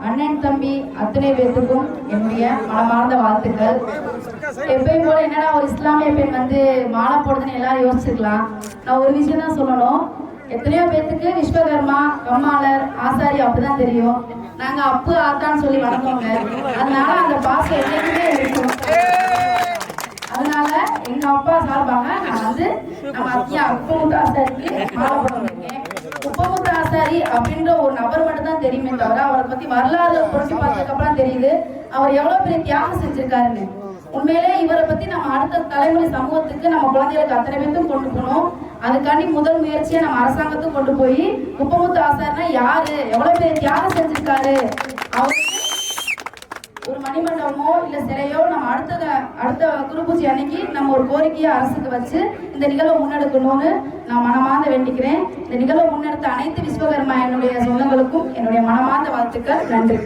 அண்ணன் தம்பி அத்தனை பேருக்கும் என்னுடைய மனமார்ந்த வாழ்த்துக்கள். எப்பயும் போல என்னடா ஒரு இஸ்லாமிய பெண் வந்து மாலை போடுதுன்னு எல்லாரும் யோசிச்சுக்கலாம். நான் ஒரு விஷயம் தான் சொல்லணும். எத்தனையோ பேத்துக்கு விஸ்வகர்மா, கம்மாளர், ஆசாரி அப்படிதான் தெரியும். நாங்க அப்பு ஆத்தான்னு சொல்லி வளர்ந்தோங்க. அதனால அந்த பாசம் என்னைக்குமே இருக்கும். அதனால எங்க அப்பா சார்பாக நான் வந்து நம்ம அத்தியா உப்பமுத்து ஆசாரிக்கு மாலை போட்டிருக்கேன். உப்பமுத்து ஆசாரி அப்படின்ற ஒரு நபர் மட்டும் தான் தெரியுமே தவிர அவரை பத்தி வரலாறு புரட்டி பார்த்ததுக்கு அப்புறம் தெரியுது அவர் எவ்வளவு பெரிய தியாகம் செஞ்சிருக்காருன்னு. உண்மையிலே இவரை பத்தி நம்ம அடுத்த தலைமுறை சமூகத்துக்கு நம்ம குழந்தைகளுக்கு அத்தனை பேருக்கும் கொண்டு போகணும். அதுக்காண்டி முதல் முயற்சியை நம்ம அரசாங்கத்துக்கு கொண்டு போய் உப்பமுத்து ஆசாரினா யாரு, எவ்வளவு பெரிய தியாகம் செஞ்சிருக்காரு, அவருக்கு ஒரு மணிமண்டபமோ இல்ல சிலையோ நம்ம அடுத்த குருபூஜை அன்னைக்கு நம்ம ஒரு கோரிக்கையை அரசுக்கு வச்சு இந்த நிகழ்வை முன்னெடுக்கணும்னு நான் மனமார்ந்த வேண்டிக்கிறேன். இந்த நிகழ்வை முன்னெடுத்த அனைத்து விஸ்வகர்மா என்னுடைய சொந்தங்களுக்கும் என்னுடைய மனமார்ந்த வாழ்த்துக்கள். நன்றி.